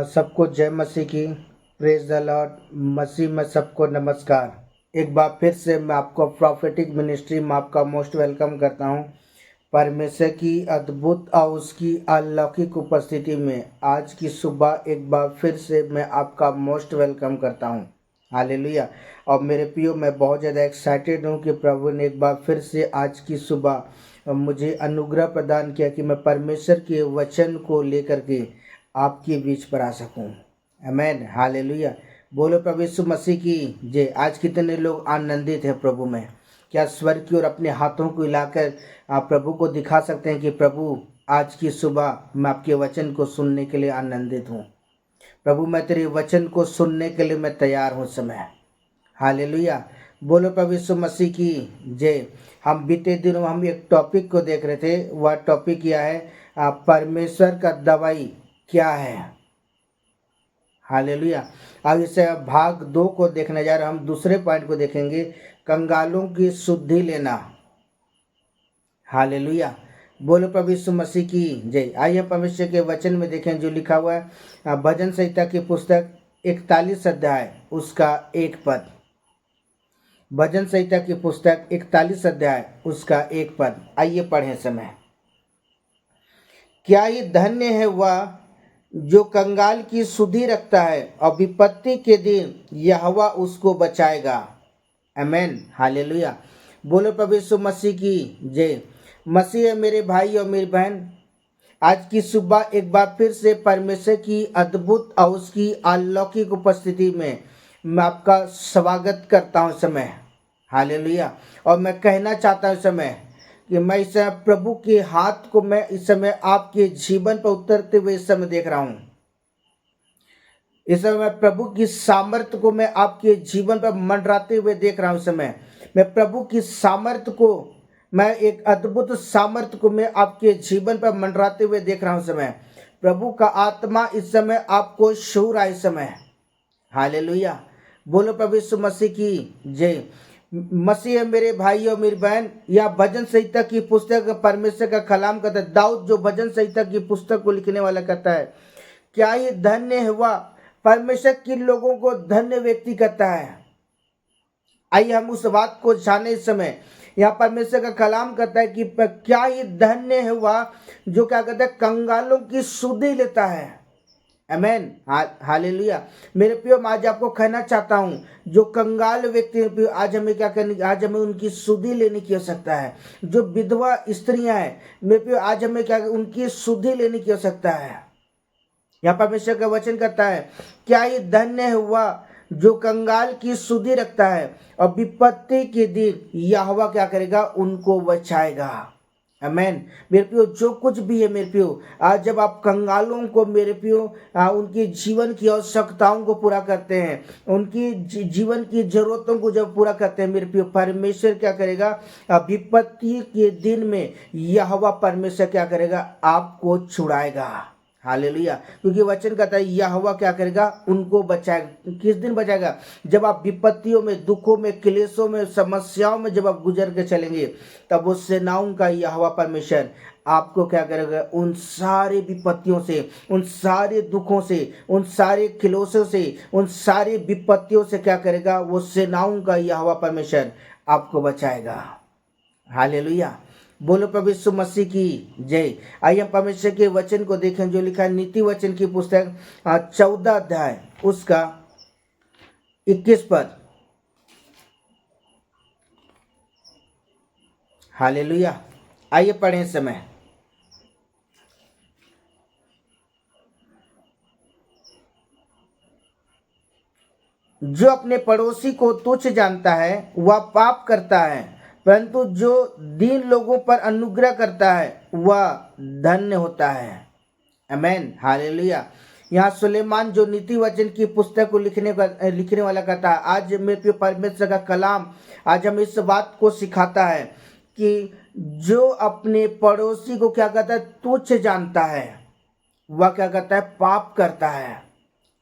सबको जय मसीह की। Praise the Lord. मसीह में सबको नमस्कार। एक बार फिर से मैं आपको प्रॉफिटिक मिनिस्ट्री में आपका मोस्ट वेलकम करता हूं। परमेश्वर की अद्भुत और उसकी अलौकिक उपस्थिति में आज की सुबह एक बार फिर से मैं आपका मोस्ट वेलकम करता हूं। हालेलुया। और मेरे प्रियो, मैं बहुत ज़्यादा एक्साइटेड हूं कि प्रभु ने एक बार फिर से आज की सुबह मुझे अनुग्रह प्रदान किया कि मैं परमेश्वर के वचन को लेकर के आपके बीच पर आ सकूं। आमेन। हालेलुया। बोलो प्रभु यीशु मसीह की जय। आज कितने लोग आनंदित हैं प्रभु में? क्या स्वर्ग की ओर अपने हाथों को हिलाकर आप प्रभु को दिखा सकते हैं कि प्रभु आज की सुबह मैं आपके वचन को सुनने के लिए आनंदित हूँ। प्रभु मैं तेरे वचन को सुनने के लिए मैं तैयार हूँ समय। हालेलुया। बोलो प्रभु यीशु मसीह की जय। हम बीते दिनों हम एक टॉपिक को देख रहे थे। वह टॉपिक यह है परमेश्वर का दवाई क्या है। हालेलुया। अब इसे भाग 2 को देखने जा रहे हैं। हम दूसरे पॉइंट को देखेंगे, कंगालों की शुद्धि लेना। हालेलुया। बोलो प्रभु यीशु मसीह की जय। आइए परमेश्वर के वचन में देखें जो लिखा हुआ है भजन संहिता की पुस्तक 41 अध्याय उसका 1 पद। भजन संहिता की पुस्तक 41 अध्याय उसका 1 पद। आइए पढ़ें समय। क्या ही धन्य है वह जो कंगाल की सुधि रखता है और विपत्ति के दिन यहोवा उसको बचाएगा। आमेन। हालेलुया। बोलो प्रभु यीशु मसीह की जय। मसीह है मेरे भाई और मेरी बहन, आज की सुबह एक बार फिर से परमेश्वर की अद्भुत और उसकी अलौकिक उपस्थिति में मैं आपका स्वागत करता हूँ समय। हालेलुया। और मैं कहना चाहता हूँ समय कि मैं इस समय प्रभु के हाथ को मैं इस समय आपके जीवन पर उतरते हुए इस समय देख रहा हूँ। इस समय प्रभु की सामर्थ्य को मैं आपके जीवन पर मंडराते हुए देख रहा हूँ। समय मैं प्रभु की सामर्थ्य को, मैं एक अद्भुत सामर्थ्य को मैं आपके जीवन पर मंडराते हुए देख रहा हूँ। समय प्रभु का आत्मा इस समय आपको छू रहा है इस समय। हालेलुया। बोलो प्रभु यीशु मसीह की जय। मसीह है मेरे भाई और मेरी बहन, या भजन संहिता की पुस्तक परमेश्वर का कलाम कहता है। दाऊद जो भजन संहिता की पुस्तक को लिखने वाला कहता है, क्या ये धन्य है वह। परमेश्वर किन लोगों को धन्य व्यक्ति कहता है? आइए हम उस बात को जाने। इस समय यहाँ परमेश्वर का कलाम कहता है कि क्या ये धन्य है वह जो क्या कहता है, कंगालों की सुधि लेता है। आमेन। हालेलुया। मेरे प्रियो, मैं आज आपको कहना चाहता हूँ जो कंगाल व्यक्ति, आज हमें क्या करनी, आज हमें उनकी सुधि लेने की आवश्यकता है। जो विधवा स्त्रियां हैं मेरे प्रियो, आज हमें क्या, उनकी सुधि लेने की आवश्यकता है। यहाँ परमेश्वर का वचन कहता है, क्या ये धन्य है वह जो कंगाल की सुधि रखता है और विपत्ति के दिन यहोवा क्या करेगा, उनको बचाएगा। आमेन। मेरे प्रियो, जो कुछ भी है मेरे प्रियो, आज जब आप कंगालों को मेरे प्रियो उनकी जीवन की आवश्यकताओं को पूरा करते हैं, उनकी जीवन की जरूरतों को जब पूरा करते हैं मेरे प्रियो, परमेश्वर क्या करेगा, विपत्ति के दिन में यहोवा परमेश्वर क्या करेगा, आपको छुड़ाएगा। हालेलुया। क्योंकि वचन कहता है यहोवा क्या करेगा, उनको बचाएगा। किस दिन बचाएगा? जब आप विपत्तियों में, दुखों में, क्लेशों में, समस्याओं में जब आप गुजर के चलेंगे, तब वो सेनाओं का यहोवा परमेश्वर आपको क्या करेगा, उन सारे विपत्तियों से, उन सारे दुखों से, उन सारे क्लेशों से, उन सारी विपत्तियों से क्या करेगा, वो सेनाओं का यहोवा परमेश्वर आपको बचाएगा। हालेलुया। बोलो प्रभु यीशु मसीह की जय। आइए हम परमेश्वर के वचन को देखें जो लिखा है नीति वचन की पुस्तक 14 अध्याय उसका 21 पद। हालेलुया। आइए पढ़ें समय। जो अपने पड़ोसी को तुच्छ जानता है वह पाप करता है, परंतु जो दीन लोगों पर अनुग्रह करता है वह धन्य होता है। आमेन। हालेलुया। यहाँ सुलेमान जो नीति वचन की पुस्तक को लिखने वाला कहता है, आज मेरे परमेश्वर का कलाम आज हमें इस बात को सिखाता है कि जो अपने पड़ोसी को क्या कहता है, तुच्छ जानता है, वह क्या करता है, पाप करता है।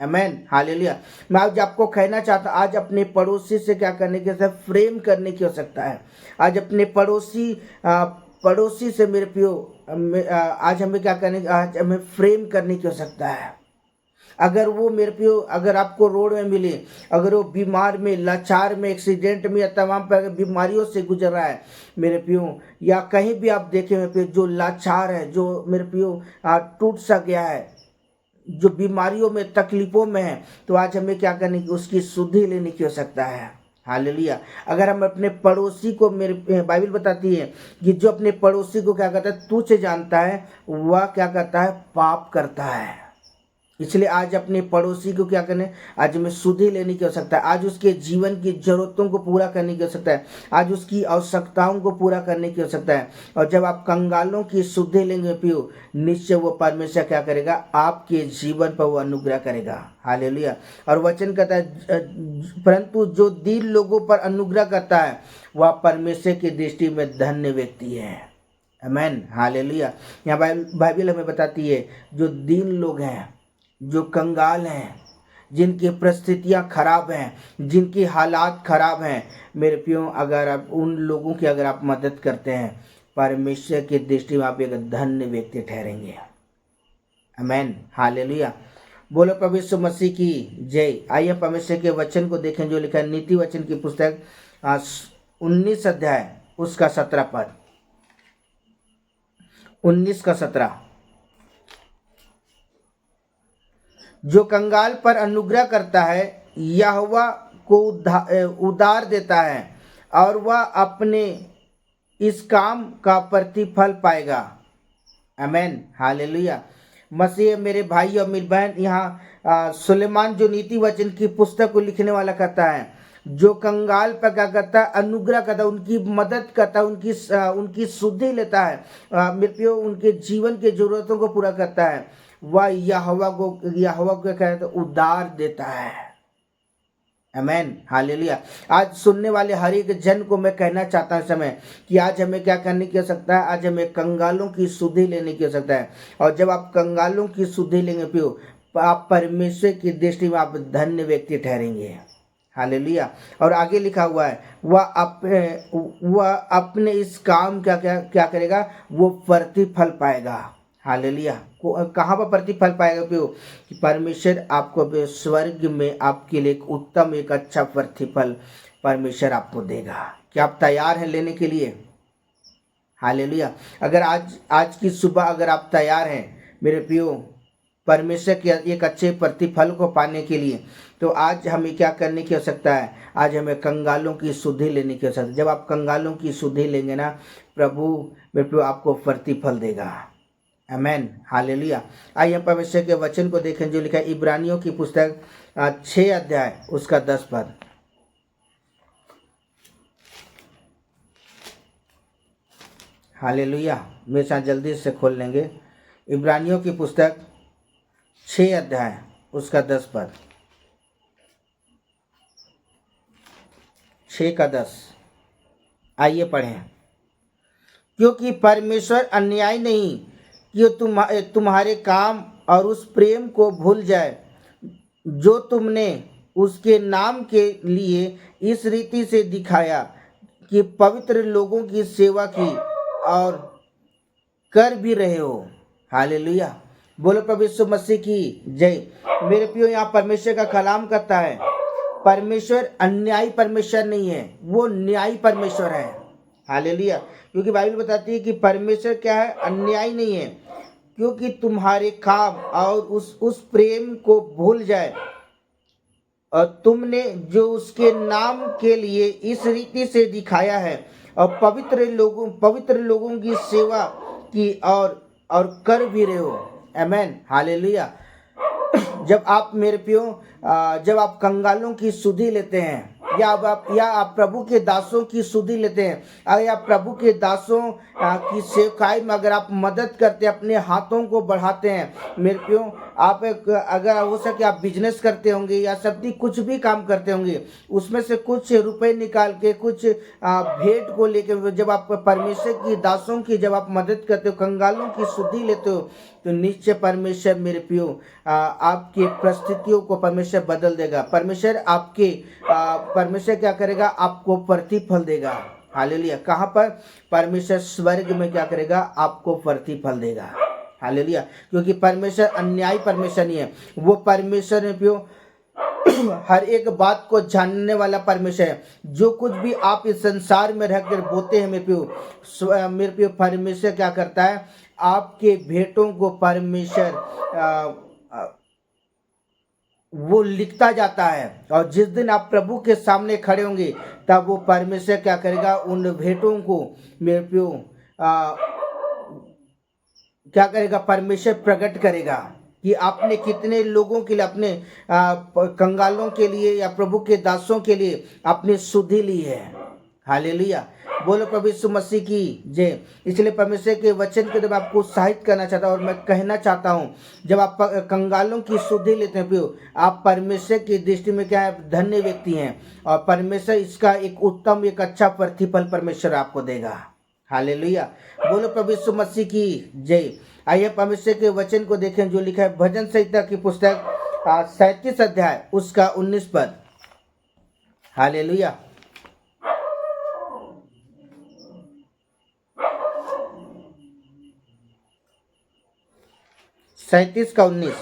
आमेन। हालेलुया। मैं आज आपको कहना चाहता हूँ, आज अपने पड़ोसी से क्या करने की, फ्रेम करने की आवश्यकता है। आज अपने पड़ोसी से मेरे प्रियो आज हमें क्या करने, आज हमें फ्रेम करने की आवश्यकता है। अगर वो मेरे प्यो अगर आपको रोड में मिले, अगर वो बीमार में, लाचार में, एक्सीडेंट में या तमाम प्रकार की बीमारियों से गुजर रहा है मेरे प्यो, या कहीं भी आप देखें मेरे प्यो जो लाचार है, जो मेरे प्यो टूट सा गया है, जो बीमारियों में, तकलीफों में है, तो आज हमें क्या करने की, उसकी शुद्धि लेने की आवश्यकता है। हालेलुया। अगर हम अपने पड़ोसी को, मेरे बाइबल बताती है कि जो अपने पड़ोसी को क्या करता है, तुच्छ जानता है, वह क्या करता है, पाप करता है। इसलिए आज अपने पड़ोसी को क्या करने, आज हमें शुद्धि लेने की आवश्यकता है। आज उसके जीवन की जरूरतों को पूरा करने की आवश्यकता है। आज उसकी आवश्यकताओं को पूरा करने की आवश्यकता है। और जब आप कंगालों की शुद्धि लेंगे पियो, निश्चय वो परमेश्वर क्या करेगा, आपके जीवन पर वो अनुग्रह करेगा। हालेलुया। और वचन कहता है परंतु जो दीन लोगों पर अनुग्रह करता है वह परमेश्वर की दृष्टि में धन्य व्यक्ति है। आमीन। हालेलुया। यहाँ बाइबल हमें बताती है जो दीन लोग हैं, जो कंगाल हैं, जिनकी परिस्थितियाँ खराब हैं, जिनकी हालात खराब हैं, मेरे प्रियो अगर आप उन लोगों की अगर आप मदद करते हैं, परमेश्वर की दृष्टि में आप एक धन्य व्यक्ति ठहरेंगे। आमीन। हालेलुया। बोलो प्रभु यीशु मसीह की जय। आइए परमेश्वर के वचन को देखें जो लिखा है नीति वचन की पुस्तक 19 अध्याय उसका 17 पद। 19 का 17। जो कंगाल पर अनुग्रह करता है यहोवा को उधार देता है और वह अपने इस काम का प्रतिफल पाएगा। आमीन। हालेलुया। मसीह मेरे भाई और मेरी बहन, यहाँ सुलेमान जो नीति वचन की पुस्तक को लिखने वाला कहता है, जो कंगाल पर क्या करता है, अनुग्रह करता है, उनकी मदद करता है, उनकी शुद्धि लेता है, मेरे प्रियो उनके जीवन की जरूरतों को पूरा करता है, वह यहोवा को कहते उधार देता है। आमीन। हालेलुया। आज सुनने वाले हर एक जन को मैं कहना चाहता हूं समय कि आज हमें क्या करने की आवश्यकता है, आज हमें कंगालों की शुद्धि लेने की आवश्यकता है। और जब आप कंगालों की शुद्धि लेंगे पियो, आप परमेश्वर की दृष्टि में आप धन्य व्यक्ति ठहरेंगे। हालेलुया। और आगे लिखा हुआ है वह अपने इस काम क्या करेगा, वो प्रतिफल पाएगा। हालेलुया। कहाँ पर प्रतिफल पाएगा पियो, कि परमेश्वर आपको स्वर्ग में आपके लिए एक उत्तम, एक अच्छा प्रतिफल परमेश्वर आपको देगा। क्या आप तैयार हैं लेने के लिए? हालेलुया। अगर आज की सुबह अगर आप तैयार हैं मेरे पियो परमेश्वर के एक अच्छे प्रतिफल को पाने के लिए, तो आज हमें क्या करने की आवश्यकता है, आज हमें कंगालों की शुद्धि लेने की आवश्यकता है। जब आप कंगालों की शुद्धि लेंगे ना, प्रभु मेरे पियो आपको प्रतिफल देगा। आमीन। हालेलुया। आइए हम परमेश्वर के वचन को देखें जो लिखा है इब्रानियों की पुस्तक 6 अध्याय उसका 10 पद। हालेलुया। मेरे साथ जल्दी से खोल लेंगे इब्रानियों की पुस्तक 6 अध्याय उसका 10 पद। 6 का 10। आइए पढ़ें। क्योंकि परमेश्वर अन्याय नहीं कि तुम्हारे काम और उस प्रेम को भूल जाए जो तुमने उसके नाम के लिए इस रीति से दिखाया कि पवित्र लोगों की सेवा की और कर भी रहे हो। हालेलुया। बोलो प्रभु यीशु मसीह की जय। मेरे प्रियो यहाँ परमेश्वर का कलाम करता है, परमेश्वर अन्यायी परमेश्वर नहीं है, वो न्यायी परमेश्वर है। हालेलुया। क्योंकि बाइबल बताती है कि परमेश्वर क्या है, अन्यायी नहीं है, क्योंकि तुम्हारे काम और उस प्रेम को भूल जाए और तुमने जो उसके नाम के लिए इस रीति से दिखाया है और पवित्र लोगों की सेवा की और कर भी रहे हो। आमीन। हालेलुया। जब आप मेरे प्रियो जब आप कंगालों की शुद्धि लेते हैं या आप प्रभु के दासों की शुद्धि लेते हैं या प्रभु के दासों की सेवकाई में अगर आप मदद करते हैं, अपने हाथों को बढ़ाते हैं मेरे प्रियो, आप अगर हो सके आप बिजनेस करते होंगे या सब्जी कुछ भी काम करते होंगे, उसमें से कुछ रुपए निकाल के कुछ भेंट को लेकर जब आप परमेश्वर की दासों की जब आप मदद करते हो, कंगालों की शुद्धि लेते हो, तो निश्चय परमेश्वर मेरे प्रियो आपकी परिस्थितियों को परमेश्वर बदल देगा। परमेश्वर क्या करेगा, आपको प्रतिफल देगा। हालेलुया। कहाँ पर? परमेश्वर स्वर्ग में क्या करेगा, आपको प्रतिफल देगा। हालेलुया। क्योंकि परमेश्वर अन्यायी परमेश्वर नहीं है, वो परमेश्वर है प्यो हर एक बात को जानने वाला परमेश्वर है। जो कुछ भी आप इस संसार में रहकर बोते हैं मेरे प्यो परमेश्वर क्या करता है, आपके भेंटों को परमेश्वर वो लिखता जाता है। और जिस दिन आप प्रभु के सामने खड़े होंगे तब वो परमेश्वर क्या करेगा, उन भेंटों को मेरे प्यो क्या करेगा, परमेश्वर प्रकट करेगा कि आपने कितने लोगों के लिए, अपने कंगालों के लिए या प्रभु के दासों के लिए आपने सुधि ली है। हालेलुया। बोलो प्रभु यीशु मसीह की जय। इसलिए परमेश्वर के वचन के मैं आपको उत्साहित करना चाहता हूँ और मैं कहना चाहता हूँ, जब आप कंगालों की सुधि लेते हैं प्रियो, आप परमेश्वर की दृष्टि में क्या है, धन्य व्यक्ति हैं। और परमेश्वर इसका एक उत्तम, एक अच्छा प्रतिफल परमेश्वर आपको देगा। हालेलुया। बोलो प्रभु यीशु मसीह की जय। आइए परमेश्वर के वचन को देखें जो लिखा है भजन संहिता की पुस्तक 37 अध्याय उसका 19 पद। हालेलुया। सैंतीस का 19।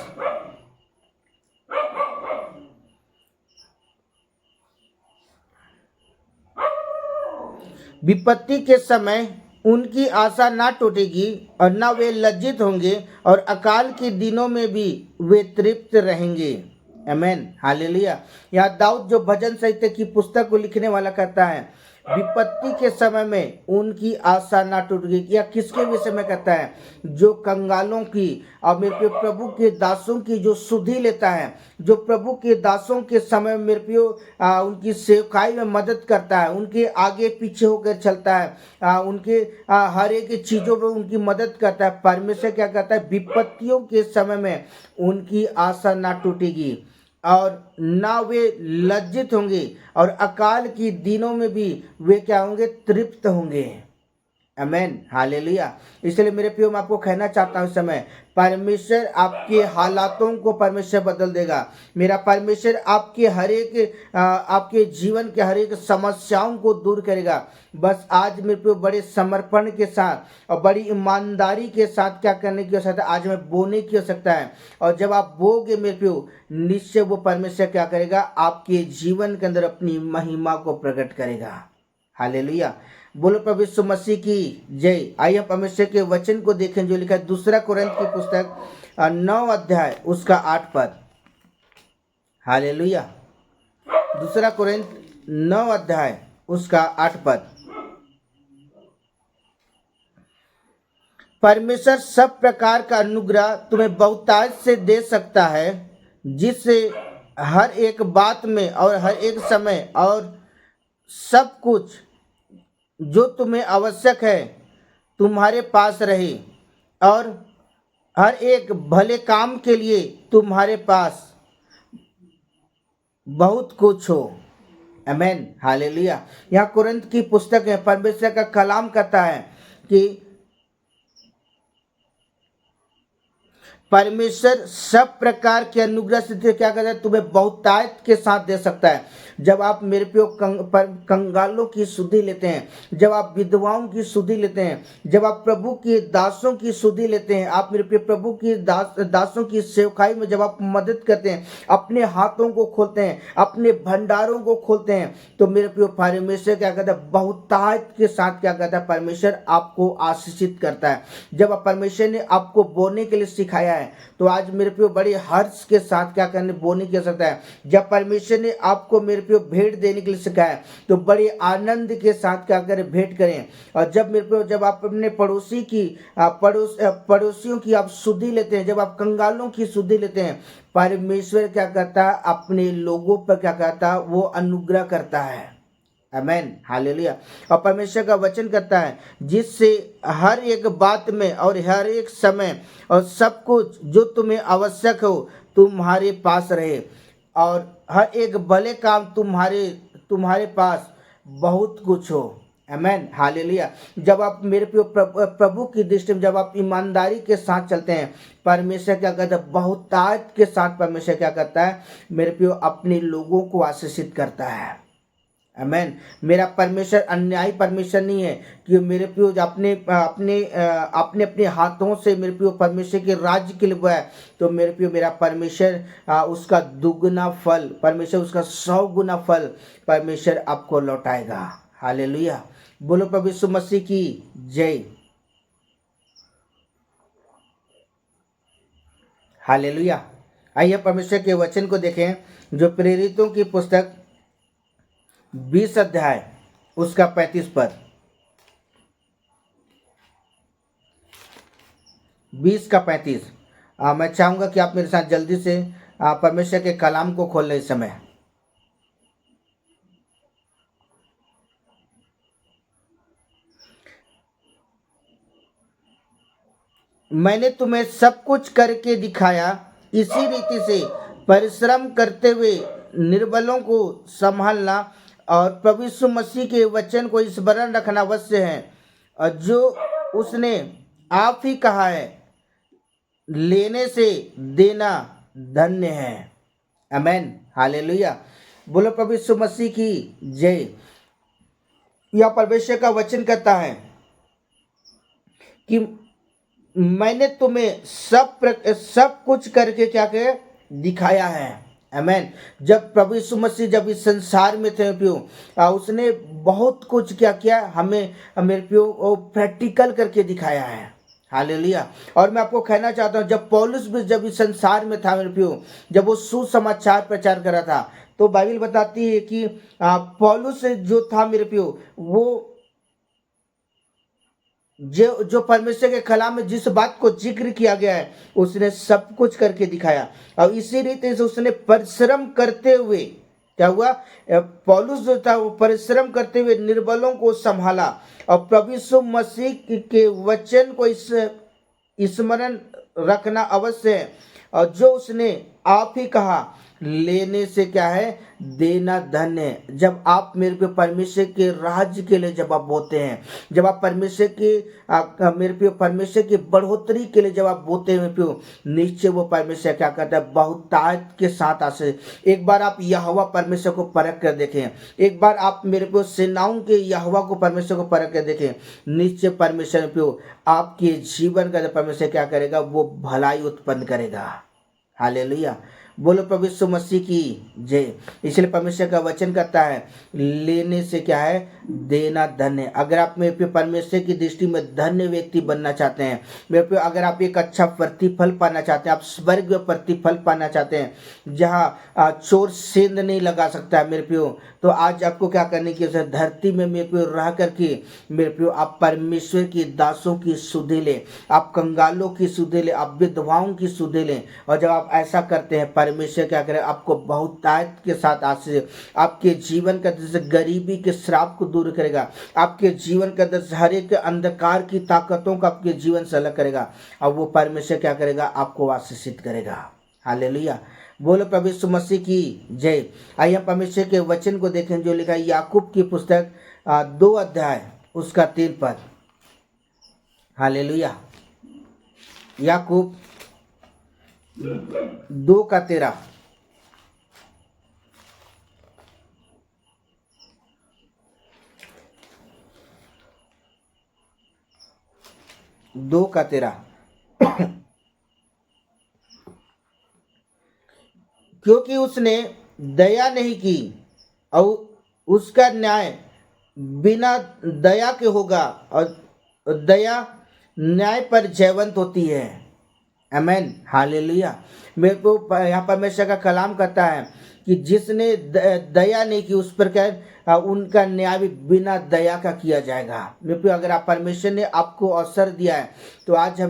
विपत्ति के समय उनकी आशा ना टूटेगी और ना वे लज्जित होंगे, और अकाल के दिनों में भी वे तृप्त रहेंगे। आमीन। हालेलुया। यहाँ दाऊद जो भजन संहिता की पुस्तक को लिखने वाला कहता है, विपत्ति के समय में उनकी आशा ना टूटेगी। या किसके विषय में कहता है, जो कंगालों की और मेरे प्रभु के दासों की जो सुधि लेता है, जो प्रभु के दासों के समय में मेरे प्यो उनकी सेवकाई में मदद करता है, उनके आगे पीछे होकर चलता है, उनके हर एक चीज़ों में उनकी मदद करता है। परमेश्वर क्या कहता है, विपत्तियों के समय में उनकी आशा ना टूटेगी और ना वे लज्जित होंगे, और अकाल की दिनों में भी वे क्या होंगे, तृप्त होंगे। आमीन। हालेलुया। इसलिए मेरे प्रियो, मैं आपको कहना चाहता हूँ इस समय परमेश्वर आपके हालातों को परमेश्वर बदल देगा। मेरा परमेश्वर आपके हर एक आपके जीवन के हर एक समस्याओं को दूर करेगा। बस आज मेरे प्रियो बड़े समर्पण के साथ और बड़ी ईमानदारी के साथ क्या करने की आवश्यकता है, आज में बोने की आवश्यकता है। और जब आप बोगे मेरे प्रियो, निश्चय वो परमेश्वर क्या करेगा, आपके जीवन के अंदर अपनी महिमा को प्रकट करेगा। हालेलुया। बोलो प्रभु यीशु मसीह की जय। आइए परमेश्वर के वचन को देखें जो लिखा है दूसरा कुरिन्थ की पुस्तक 9 अध्याय उसका 8 पद। हालेलुया। दूसरा कुरिन्थ 9 अध्याय उसका 8 पद। परमेश्वर सब प्रकार का अनुग्रह तुम्हें बहुतायत से दे सकता है, जिससे हर एक बात में और हर एक समय और सब कुछ जो तुम्हें आवश्यक है तुम्हारे पास रहे, और हर एक भले काम के लिए तुम्हारे पास बहुत कुछ हो। आमीन। हालेलुया। यहाँ कुरिन्थ की पुस्तक है, परमेश्वर का कलाम कहता है कि परमेश्वर सब प्रकार के अनुग्रह से क्या करता है, तुम्हें बहुतायत के साथ दे सकता है। जब आप मेरे प्यो कंगालों की सुधि लेते हैं, जब आप विधवाओं की सुधि लेते हैं, जब आप प्रभु के दासों की सुधि लेते हैं, आप मेरे प्यो प्रभु की दासों की सेवकाई में जब आप मदद करते हैं, अपने हाथों को खोलते हैं, अपने भंडारों को खोलते हैं, तो मेरे प्यो परमेश्वर क्या कहता है, बहुतायत के साथ क्या कहता है, परमेश्वर आपको आशीषित करता है। जब परमेश्वर ने आपको बोने के लिए सिखाया है, तो आज मेरे प्यो बड़े हर्ष के साथ क्या करने बोने की आवश्यकता है। जब परमेश्वर ने आपको मेरे प्यो भेंट देने के लिए सिखाया, तो बड़े आनंद के साथ क्या करें, भेंट करें। और जब मेरे प्यो जब आप अपने पड़ोसी की पड़ोसियों की आप सुधि लेते हैं, जब आप कंगालों की सुधि लेते हैं, परमेश्वर क्या करता है, अपने लोगों पर क्या करता है, वो अनुग्रह करता है। आमीन। हालेलुया। और परमेश्वर का वचन कहता है, जिससे हर एक बात में और हर एक समय और सब कुछ जो तुम्हें आवश्यक हो तुम्हारे पास रहे, और हर एक भले काम तुम्हारे पास बहुत कुछ हो। आमीन। हालेलुया। जब आप मेरे प्रभु की दृष्टि में जब आप ईमानदारी के साथ चलते हैं, परमेश्वर क्या करता है, बहुतायत के साथ परमेश्वर क्या करता है, मेरे प्रियो अपने लोगों को आशीषित करता है। आमेन। मेरा परमेश्वर अन्यायी परमेश्वर नहीं है कि मेरे प्रियो अपने अपने अपने अपने हाथों से मेरे प्रियो परमेश्वर के राज्य के लिए बोया है, तो मेरे प्रियो मेरा परमेश्वर उसका दुगना फल, परमेश्वर उसका 100 गुना फल परमेश्वर आपको लौटाएगा। हालेलुया। बोलो प्रभु यीशु मसीह की जय। हालेलुया। आइए परमेश्वर के वचन को देखें, जो प्रेरितों की पुस्तक 20 अध्याय उसका 35 पद, 20 का 35। मैं चाहूंगा कि आप मेरे साथ जल्दी से परमेश्वर के कलाम को खोल लें इस समय। मैंने तुम्हें सब कुछ करके दिखाया, इसी रीति से परिश्रम करते हुए निर्बलों को संभालना और प्रभु यीशु मसीह के वचन को स्मरण रखना अवश्य है, और जो उसने आप ही कहा है, लेने से देना धन्य है। आमेन। हालेलुया। बोलो प्रभु यीशु मसीह की जय। यह परमेश्वर का वचन कहता है कि मैंने तुम्हें सब कुछ करके क्या किया, दिखाया है। आमेन। जब प्रभु यीशु मसीह जब इस संसार में थे प्यो, उसने बहुत कुछ क्या किया, हमें मेरे प्यो वो प्रैक्टिकल करके दिखाया है। हालेलुया। और मैं आपको कहना चाहता हूँ, जब पौलुस भी जब इस संसार में था मेरे प्यो, जब वो सुसमाचार प्रचार कर रहा था, तो बाइबल बताती है कि पौलुस जो था मेरे प्यो, वो जो परमेश्वर के कलाम में जिस बात को जिक्र किया गया है, उसने सब कुछ करके दिखाया। और इसी रीति से उसने परिश्रम करते हुए क्या हुआ, पौलुस जो था वो परिश्रम करते हुए निर्बलों को संभाला, और प्रभु यीशु मसीह के वचन को इस स्मरण रखना अवश्य है, और जो उसने आप ही कहा, लेने से क्या है, देना धन्य है। जब आप मेरे पे परमेश्वर के राज्य के लिए जब आप बोते हैं, जब आप परमेश्वर के मेरे पे परमेश्वर की बढ़ोतरी के लिए जब आप बोते हैं मेरे पे, नीचे वो परमेश्वर क्या करता है, बहुतायत के साथ आसे। एक बार आप यहोवा परमेश्वर को परख कर देखें, एक बार आप मेरे पे सेनाओं के यहोवा को परमेश्वर को परख कर देखें, नीचे परमेश्वर पे आपके जीवन का परमेश्वर क्या करेगा, वो भलाई उत्पन्न करेगा। हालेलुया। बोलो प्रभु यीशु मसीह की जय। इसलिए परमेश्वर का वचन कहता है, लेने से क्या है, देना धन्य। अगर आप मेरे पे परमेश्वर की दृष्टि में धन्य व्यक्ति बनना चाहते हैं, मेरे पे अगर आप एक अच्छा प्रतिफल पाना चाहते हैं, आप स्वर्ग में प्रतिफल पाना चाहते हैं, जहाँ चोर सेंध नहीं लगा सकता है मेरे पे, तो आज आपको क्या करने की जरूरत है, धरती में मेरे पे रह करके मेरे पे आप परमेश्वर की दासों की सुधे लें, आप कंगालों की सुधे लें, आप विधवाओं की सुधे लें। और जब आप ऐसा करते हैं, परमेश्वर क्या करे, आपको बहुतायत के साथ आशीष, आपके जीवन का जैसे गरीबी के श्राप को दूर करेगा, आपके जीवन का अंदर हर एक अंधकार की ताकतों को आपके जीवन से अलग करेगा, और वो परमेश्वर क्या करेगा, आपको आशीषित करेगा। हालेलुया। बोलो प्रभु यीशु मसीह की जय। आइए परमेश्वर के वचन को देखें, जो लिखा है याकूब की पुस्तक 2 अध्याय उसका 3 पद। हालेलुया। याकूब 2 का 13। दो का 13। क्योंकि उसने दया नहीं की, और उसका न्याय बिना दया के होगा, और दया न्याय पर जयवंत होती है। आमेन। हालेलुया। मेरे को यहाँ परमेश्वर का कलाम करता है कि जिसने दया नहीं की, उस पर क्या उनका न्याय भी बिना दया का किया जाएगा। मेरे को अगर आप परमेश्वर ने आपको अवसर दिया है, तो आज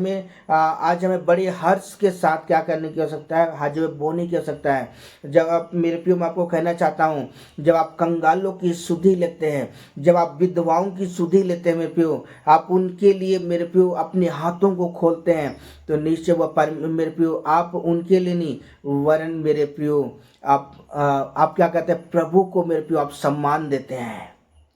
हमें बड़े हर्ष के साथ क्या करने की आवश्यकता है, आज हमें बोने की आवश्यकता है। जब आप मेरे प्रियो, मैं आपको कहना चाहता हूँ, जब आप कंगालों की सुधि लेते हैं, जब आप विधवाओं की सुधि लेते हैं मेरे प्रियो, आप उनके लिए मेरे प्रियो अपने हाथों को खोलते हैं, तो निश्चय वह मेरे प्रियो आप उनके लिए नहीं, वरन मेरे प्रियो आप क्या कहते हैं, प्रभु को मेरे प्रियो आप सम्मान देते हैं।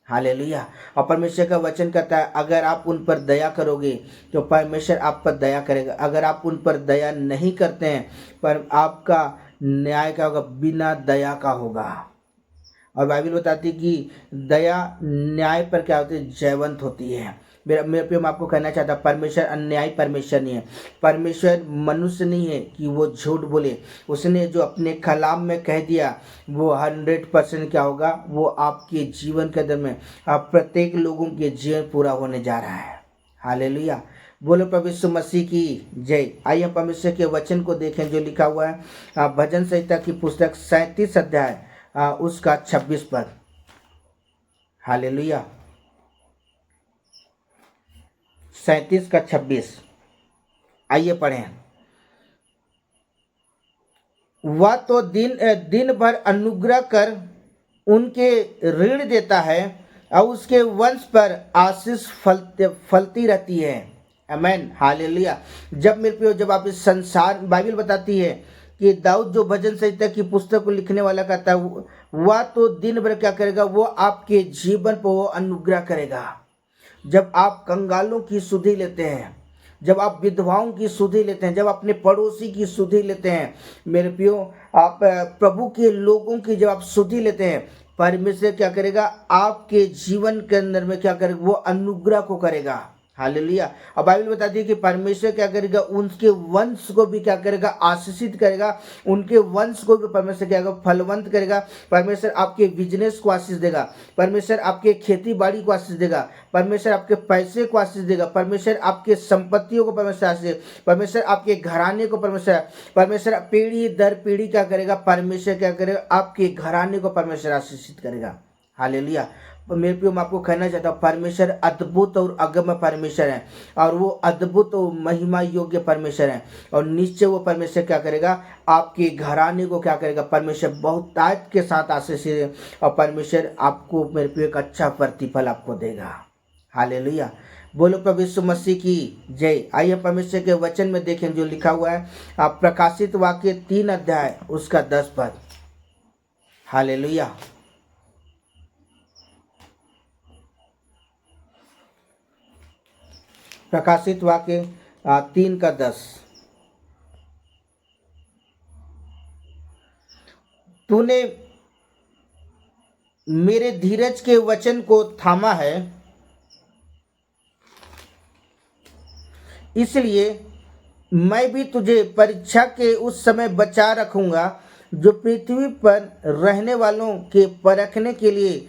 हालेलुया। और परमेश्वर का वचन कहता है, अगर आप उन पर दया करोगे तो परमेश्वर आप पर दया करेगा। अगर आप उन पर दया नहीं करते हैं, पर आपका न्याय क्या होगा, बिना दया का होगा। और बाइबल बताती है कि दया न्याय पर क्या होती है, जयवंत होती है। मेरे पे मैं आपको कहना चाहता, परमेश्वर अन्यायी परमेश्वर नहीं है। परमेश्वर मनुष्य नहीं है कि वो झूठ बोले। उसने जो अपने कलाम में कह दिया वो 100% क्या होगा, वो आपके जीवन के अंदर में आप प्रत्येक लोगों के जीवन पूरा होने जा रहा है। हालेलुया। बोलो प्रभु यीशु मसीह की जय। आइए हम परमेश्वर के वचन को देखें जो लिखा हुआ है भजन संहिता की पुस्तक 37 अध्याय उसका 26 पद। हालेलुया। 37 का 26। आइए पढ़ें। वह तो दिन भर अनुग्रह कर उनके ऋण देता है और उसके वंश पर आशीष फलती रहती है। आमेन। हालेलुया। जब मेरे प्रियो, जब आप इस संसार, बाइबल बताती है कि दाऊद जो भजन संहिता की पुस्तक को लिखने वाला कहता है, वह तो दिन भर क्या करेगा, वो आपके जीवन पर वो अनुग्रह करेगा। जब आप कंगालों की सुधि लेते हैं, जब आप विधवाओं की सुधि लेते हैं, जब अपने पड़ोसी की सुधि लेते हैं, मेरे प्रियो, आप प्रभु के लोगों की जब आप सुधि लेते हैं, परमेश्वर क्या करेगा, आपके जीवन के अंदर में क्या करेगा, वो अनुग्रह को करेगा। हालेलुया। अब बाइबल बताती है कि परमेश्वर क्या करेगा, उनके वंश को भी क्या करेगा, आशीषित करेगा। उनके वंश को भी परमेश्वर क्या करेगा, फलवंत करेगा। परमेश्वर आपके बिजनेस को आशीष देगा। परमेश्वर आपके खेती बाड़ी को आशीष देगा। परमेश्वर आपके पैसे को आशीष देगा। परमेश्वर आपके संपत्तियों को परमेश्वर आशीष, परमेश्वर आपके घराने को परमेश्वर पीढ़ी दर पीढ़ी क्या करेगा, परमेश्वर क्या करेगा, आपके घराने को परमेश्वर आशीषित करेगा। हालेलुया। मेरे प्रियो, मैं आपको कहना चाहता हूँ, परमेश्वर अद्भुत और अगम्य परमेश्वर है और वो अद्भुत और महिमा योग्य परमेश्वर है। और निश्चय वो परमेश्वर क्या करेगा, आपके घराने को क्या करेगा, परमेश्वर बहुतायत के साथ आशीष, और परमेश्वर आपको मेरे प्रियो एक अच्छा प्रतिफल आपको देगा। हालेलुया। बोलो प्रभु यीशु मसीह की जय। आइए परमेश्वर के वचन में देखें जो लिखा हुआ है आप प्रकाशित वाक्य 3 अध्याय उसका 10 पद। हालेलुया। प्रकाशित वाक्य 3 का 10। तूने मेरे धीरज के वचन को थामा है, इसलिए मैं भी तुझे परीक्षा के उस समय बचा रखूंगा जो पृथ्वी पर रहने वालों के परखने के लिए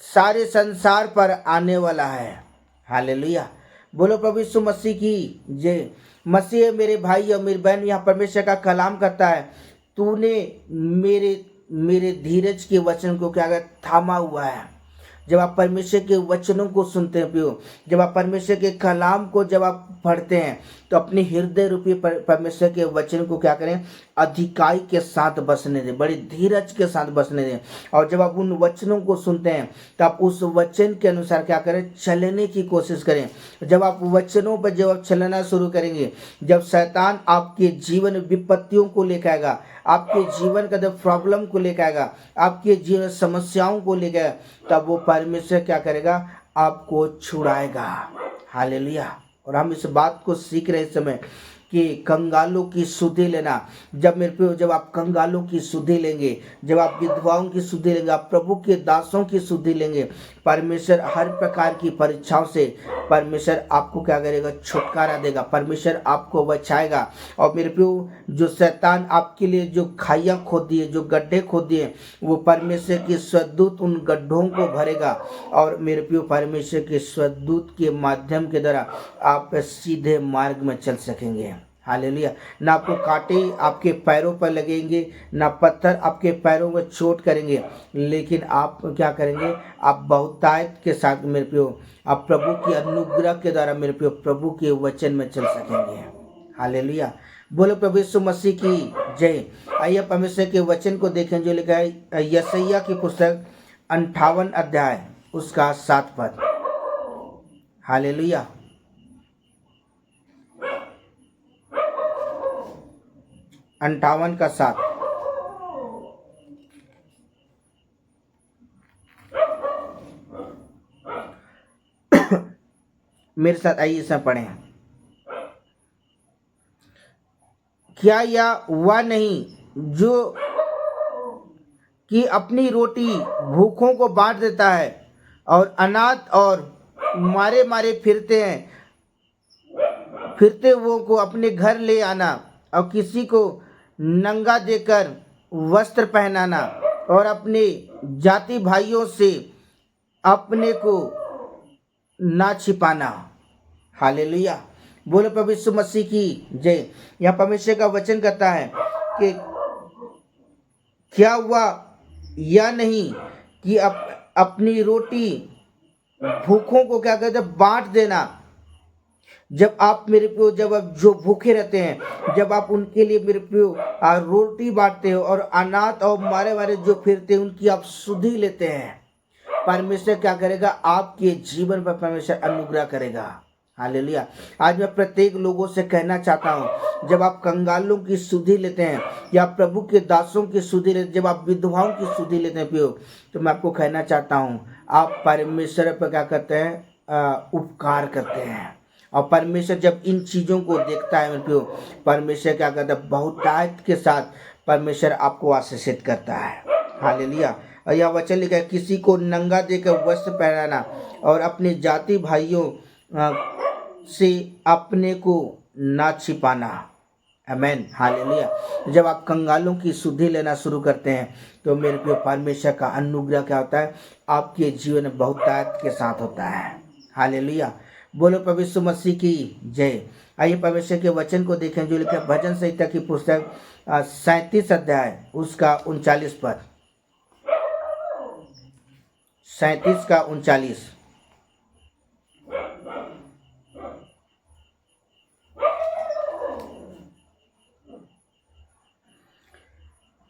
सारे संसार पर आने वाला है। हालेलुया। बोलो प्रभु यीशु मसीह की जय। मसीह मेरे भाई और मेरी बहन, यहाँ परमेश्वर का कलाम करता है, तूने मेरे धीरज के वचन को क्या थामा हुआ है। जब आप परमेश्वर के वचनों को सुनते हैं प्रियो, जब आप परमेश्वर के कलाम को जब आप पढ़ते हैं, तो अपने हृदय रूपी परमेश्वर के वचन को क्या करें, अधिकाई के साथ बसने दें, बड़ी धीरज के साथ बसने दें। और जब आप उन वचनों को सुनते हैं तो आप उस वचन के अनुसार क्या करें, चलने की कोशिश करें। जब आप वचनों पर जब आप चलना शुरू करेंगे, जब शैतान आपके जीवन विपत्तियों को लेकर आएगा, आपके जीवन का जब प्रॉब्लम को लेकर आएगा, आपके जीवन समस्याओं को लेकर, तब वो परमेश्वर क्या करेगा, आपको छुड़ाएगा। हालेलुया। और हम इस बात को सीख रहे समय कि कंगालों की सुधि लेना। जब मेरे पे, जब आप कंगालों की सुधि लेंगे, जब आप विधवाओं की सुधि लेंगे, आप प्रभु के दासों की सुधि लेंगे, परमेश्वर हर प्रकार की परीक्षाओं से परमेश्वर आपको क्या करेगा, छुटकारा देगा। परमेश्वर आपको बचाएगा। और मेरे प्रियो, जो शैतान आपके लिए जो खाइयाँ खोद दिए, जो गड्ढे खोद दिए, वो परमेश्वर के स्वर्गदूत उन गड्ढों को भरेगा। और मेरे प्रियो, परमेश्वर के स्वर्गदूत के माध्यम के द्वारा आप सीधे मार्ग में चल सकेंगे। हालेलुया। ना आपको कांटे आपके पैरों पर लगेंगे, ना पत्थर आपके पैरों में चोट करेंगे, लेकिन आप क्या करेंगे, आप बहुतायत के साथ मेरे प्रियो, आप प्रभु की अनुग्रह के द्वारा मेरे प्रियो प्रभु के वचन में चल सकेंगे। हालेलुया। बोलो प्रभु यीशु मसीह की जय। आइए परमेश्वर के वचन को देखें जो लिखा है यशायाह की पुस्तक 58 अध्याय उसका 7 पद। हालेलुया। 58 का 7। मेरे साथ आइए इसे पढ़ें। क्या यह वह नहीं जो कि अपनी रोटी भूखों को बांट देता है और अनाथ और मारे मारे फिरते हुओं को अपने घर ले आना और किसी को नंगा देकर वस्त्र पहनाना और अपने जाति भाइयों से अपने को ना छिपाना। हालेलुया, बोलो प्रभु यीशु मसीह की जय। यहाँ परमेश्वर का वचन कहता है कि क्या हुआ या नहीं कि अपनी रोटी भूखों को क्या कहते हैं, बांट देना। जब आप मेरे प्रियो, जब आप जो भूखे रहते हैं, जब आप उनके लिए मेरे प्रियो रोटी बांटते हो और अनाथ और मारे मारे जो फिरते हैं उनकी आप सुधि लेते हैं, परमेश्वर क्या करेगा, आपके जीवन पर परमेश्वर अनुग्रह करेगा। हालेलुया। आज मैं प्रत्येक लोगों से कहना चाहता हूँ, जब आप कंगालों की सुधि लेते हैं या प्रभु के दासों की सुधि लेते, जब आप विधवाओं की सुधि लेते हैं प्रियो, तो मैं आपको कहना चाहता हूँ, आप परमेश्वर पर क्या करते हैं, उपकार करते हैं। और परमेश्वर जब इन चीज़ों को देखता है मेरे प्रियो, परमेश्वर क्या करता है, बहुतायत के साथ परमेश्वर आपको आशीषित करता है। हालेलुया। और यह वचन लिखा है, किसी को नंगा देकर वस्त्र पहनाना और अपने जाति भाइयों से अपने को ना छिपाना। आमेन। हालेलुया। जब आप कंगालों की सुधि लेना शुरू करते हैं तो मेरे प्रिय परमेश्वर का अनुग्रह क्या होता है, आपके जीवन में बहुतायत के साथ होता है। हालेलुया। बोलो प्रभु यीशु मसीह की जय। आइए परमेश्वर के वचन को देखें जो लिखा भजन संहिता की पुस्तक 37 अध्याय उसका 39 पद। 37 का 39।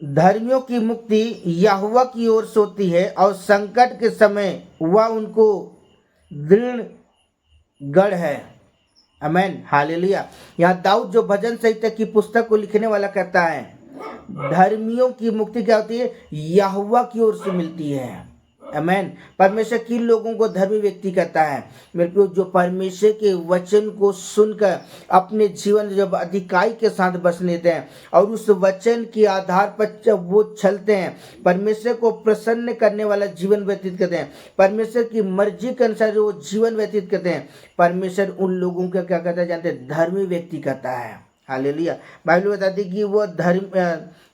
धर्मियों की मुक्ति यहोवा की ओर से होती है और संकट के समय वह उनको दृढ़ गढ़ है। आमेन। हालेलुया। यहाँ दाऊद जो भजन संहिता की पुस्तक को लिखने वाला कहता है, धर्मियों की मुक्ति क्या होती है, यहोवा की ओर से मिलती है। आमेन। परमेश्वर किन लोगों को धर्मी व्यक्ति कहता है, मेरे प्रियो, जो परमेश्वर के वचन को सुनकर अपने जीवन जब अधिकाई के साथ बसने देते हैं और उस वचन के आधार पर जब वो चलते हैं, परमेश्वर को प्रसन्न करने वाला जीवन व्यतीत करते हैं, परमेश्वर की मर्जी के अनुसार वो जीवन व्यतीत करते हैं, परमेश्वर उन लोगों का क्या कहता है जानते हैं, धर्मी व्यक्ति कहता है। हालेलुया। बाइबल बताती है कि वो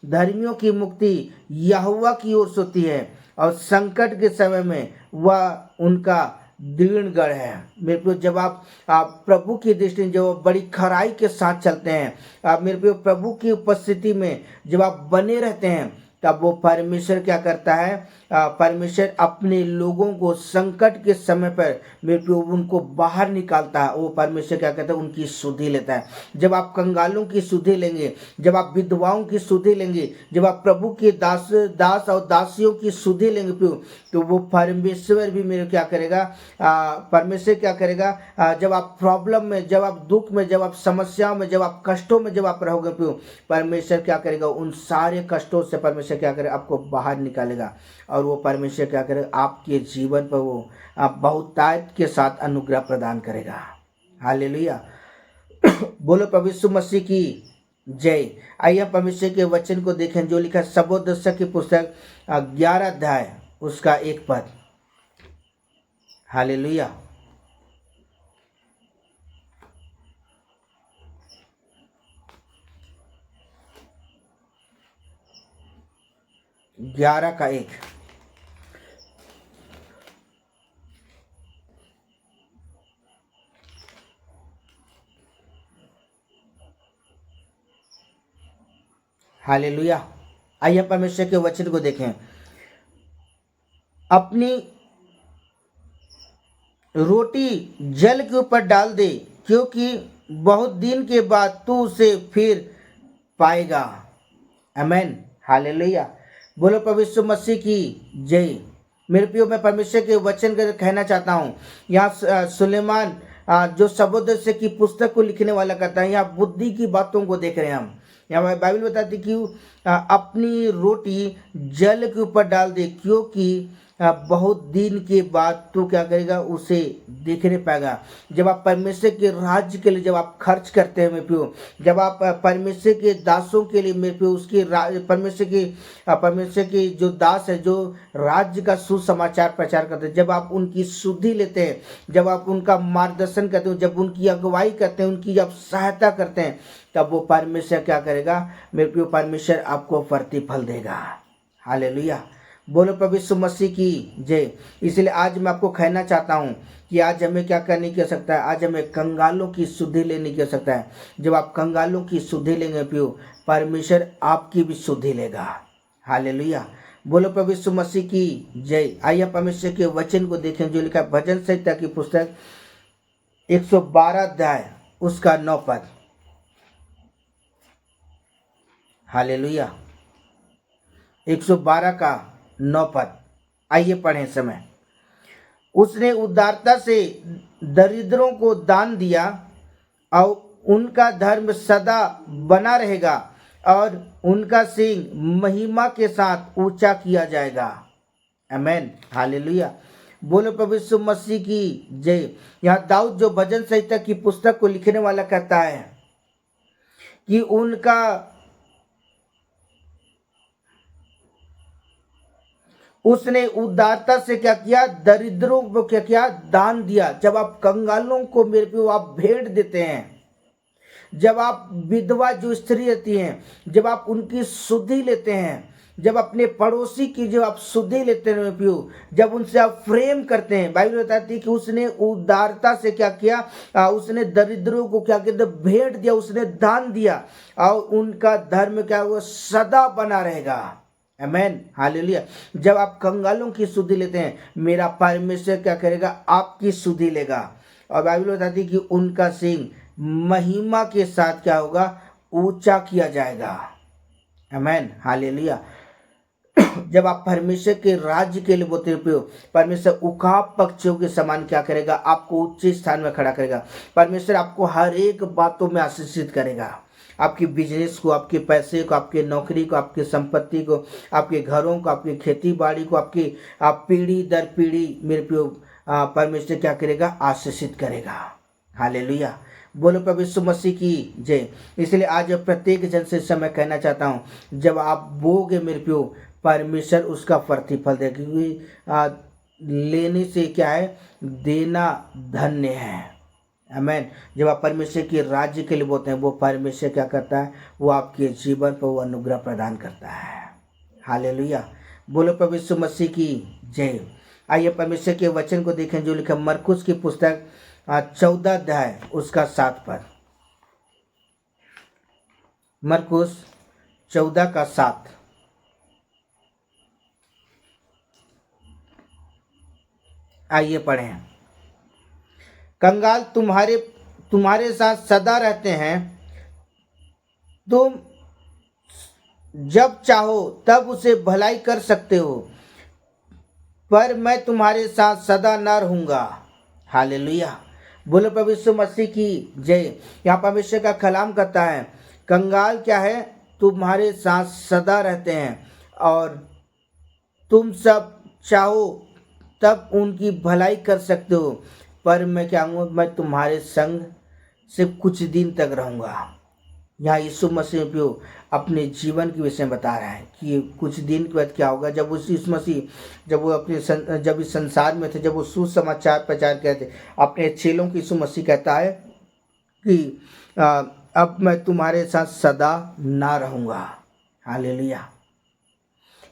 धर्मियों की मुक्ति यहोवा की ओर से होती है और संकट के समय में वह उनका दृढ़ गढ़ है। मेरे प्रियो, जब आप प्रभु की दृष्टि में जब बड़ी खराई के साथ चलते हैं, मेरे प्रियो, प्रभु की उपस्थिति में जब आप बने रहते हैं, तब वो परमेश्वर क्या करता है, परमेश्वर अपने लोगों को संकट के समय पर मेरे प्रियो उनको बाहर निकालता है। वो परमेश्वर क्या करता है, उनकी सुधि लेता है। जब आप कंगालों की सुधि लेंगे, जब आप विधवाओं की सुधि लेंगे, जब आप प्रभु के दास और दासियों की सुधि लेंगे प्रियो, तो वो परमेश्वर भी मेरे क्या करेगा, परमेश्वर क्या करेगा, जब आप प्रॉब्लम में, जब आप दुख में, जब आप समस्याओं में, जब आप कष्टों में जब आप रहोगे प्रियो, परमेश्वर क्या करेगा, उन सारे कष्टों से परमेश्वर क्या करेगा, आपको बाहर निकालेगा। और वो परमेश्वर क्या करेगा, आपके जीवन पर वो बहुतायत के साथ अनुग्रह प्रदान करेगा। हालेलुया। बोलो प्रभु यीशु मसीह की जय। आइए परमेश्वर के वचन को देखें जो लिखा सबोदशक की पुस्तक 11 अध्याय उसका 1 पद। हालेलुया। ग्यारह का 1। हालेलुया। आइए परमेश्वर के वचन को देखें। अपनी रोटी जल के ऊपर डाल दे, क्योंकि बहुत दिन के बाद तू उसे फिर पाएगा। आमेन। हालेलुया। बोलो प्रभु यीशु मसीह की जय। मेरे प्रियो, मैं परमेश्वर के वचन का कहना चाहता हूँ। यहाँ सुलेमान जो सबोदशक की पुस्तक को लिखने वाला कहता है, यहाँ बुद्धि की बातों को देख रहे हैं हम। यहाँ बाइबल बताती कि अपनी रोटी जल के ऊपर डाल दे, क्योंकि बहुत दिन के बाद तो क्या करेगा, उसे देख नहीं पाएगा। जब आप परमेश्वर के राज्य के लिए जब आप खर्च करते हैं मेरे प्रियो, जब आप परमेश्वर के दासों के लिए मेरे प्रियो, उसके परमेश्वर के जो दास है, जो राज्य का सुसमाचार प्रचार करते हैं, जब आप उनकी शुद्धि लेते हैं, जब आप उनका मार्गदर्शन करते हो, जब उनकी अगुवाई करते हैं, उनकी जब सहायता करते हैं, तब वो परमेश्वर क्या करेगा मेरे प्रियो, परमेश्वर आपको प्रतिफल देगा। हालेलुया, बोलो प्रभु यीशु मसीह की जय। इसलिए आज मैं आपको कहना चाहता हूँ कि आज हमें क्या करने की आवश्यकता है, आज हमें कंगालों की शुद्धि लेने की आवश्यकता है। जब आप कंगालों की शुद्धि लेंगे प्रियो, परमेश्वर आपकी भी शुद्धि लेगा। हालेलुया, बोलो प्रभु यीशु मसीह की जय। आइए परमेश्वर के वचन को देखें जो लिखा भजन संहिता की पुस्तक 112 अध्याय उसका 9 पद। हालेलुया, 112 का 9 पद। आइए पढ़ें समय। उसने उदारता से दरिद्रों को दान दिया और उनका धर्म सदा बना रहेगा और उनका सिंह महिमा के साथ ऊंचा किया जाएगा। आमेन, हालेलुया, बोलो प्रभु यीशु मसीह की जय। यहाँ दाऊद जो भजन संहिता की पुस्तक को लिखने वाला कहता है कि उसने उदारता से क्या किया, दरिद्रों को क्या किया, दान दिया। जब आप कंगालों को मेरे पे आप भेंट देते हैं, जब आप विधवा जो स्त्री रहती हैं, जब आप उनकी शुद्धि लेते हैं, जब अपने पड़ोसी की जो आप शुद्धि लेते हैं पियो, जब उनसे आप प्रेम करते हैं, बाइबल बताती है कि उसने उदारता से क्या किया, उसने दरिद्रों को क्या कहते भेंट दिया, उसने दान दिया और उनका धर्म क्या वो सदा बना रहेगा। आमेन, हालेलुया। जब आप कंगालों की शुद्धि लेते हैं, मेरा परमेश्वर क्या करेगा, आपकी शुद्धि लेगा। और बाइबल बताती है कि उनका सिंह महिमा के साथ क्या होगा, ऊंचा किया जाएगा। आमेन, हालेलुया। जब आप परमेश्वर के राज्य के लिए बोलते हो, परमेश्वर उकाब पक्षियों के समान क्या करेगा, आपको उच्च स्थान में खड़ा करेगा। परमेश्वर आपको हर एक बातों में आशीषित करेगा। आपकी बिजनेस को, आपके पैसे को, आपके नौकरी को, आपकी संपत्ति को, आपके घरों को, आपकी खेती बाड़ी को, आपकी आप पीढ़ी दर पीढ़ी मेरे प्रियो परमेश्वर क्या करेगा, आशीषित करेगा। हालेलुया, बोलो प्रभु यीशु मसीह की जय। इसलिए आज प्रत्येक जन से समय कहना चाहता हूँ, जब आप बोगे मेरे प्रियो, परमेश्वर उसका प्रतिफल दे, क्योंकि लेने से क्या है, देना धन्य है। आमेन। जब आप परमेश्वर के राज्य के लिए बोलते हैं, वो परमेश्वर क्या करता है, वो आपके जीवन पर वो अनुग्रह प्रदान करता है। हालेलुया, बोलो प्रभु यीशु मसीह की जय। आइए परमेश्वर के वचन को देखें जो लिखा मरकुस की पुस्तक 14 अध्याय उसका 7 पद। मरकुस 14 का 7। आइए पढ़ें। कंगाल तुम्हारे साथ सदा रहते हैं, तुम जब चाहो तब उसे भलाई कर सकते हो, पर मैं तुम्हारे साथ सदा न रहूंगा। हालेलुया, बोलो प्रभु यीशु मसीह की जय। यहाँ परमेश्वर का कलाम करता है, कंगाल क्या है, तुम्हारे साथ सदा रहते हैं और तुम सब चाहो तब उनकी भलाई कर सकते हो, पर मैं क्या हूँ, मैं तुम्हारे संग सिर्फ कुछ दिन तक रहूँगा। यहाँ यीशु मसीह भी अपने जीवन के विषय में बता रहा है कि कुछ दिन के बाद क्या होगा, जब यीशु मसीह जब वो जब इस संसार में थे, जब वो सुसमाचार प्रचार करते अपने चेलों की, यीशु मसीह कहता है कि अब मैं तुम्हारे साथ सदा ना रहूँगा। हालेलुया।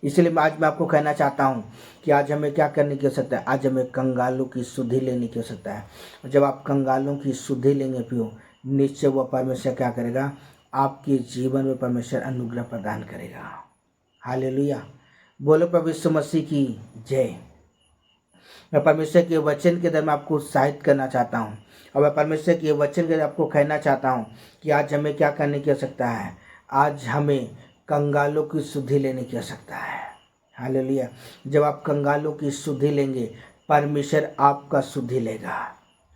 इसलिए आज मैं आपको कहना चाहता हूँ कि आज हमें क्या करने की आवश्यकता है, आज हमें कंगालों की शुद्धि लेने की आवश्यकता है। जब आप कंगालों की शुद्धि लेंगे पियो, निश्चय वह परमेश्वर क्या करेगा, आपके जीवन में परमेश्वर अनुग्रह प्रदान करेगा। हालेलुया, बोलो प्रभु यीशु मसीह की जय। मैं परमेश्वर के वचन के द्वारा मैं आपको उत्साहित करना चाहता हूँ और मैं परमेश्वर के वचन के द्वारा आपको कहना चाहता हूँ कि आज हमें क्या करने की आवश्यकता है, आज हमें कंगालों की शुद्धि लेने की आवश्यकता है। हालेलुया, जब आप कंगालों की शुद्धि लेंगे, परमेश्वर आपका शुद्धि लेगा।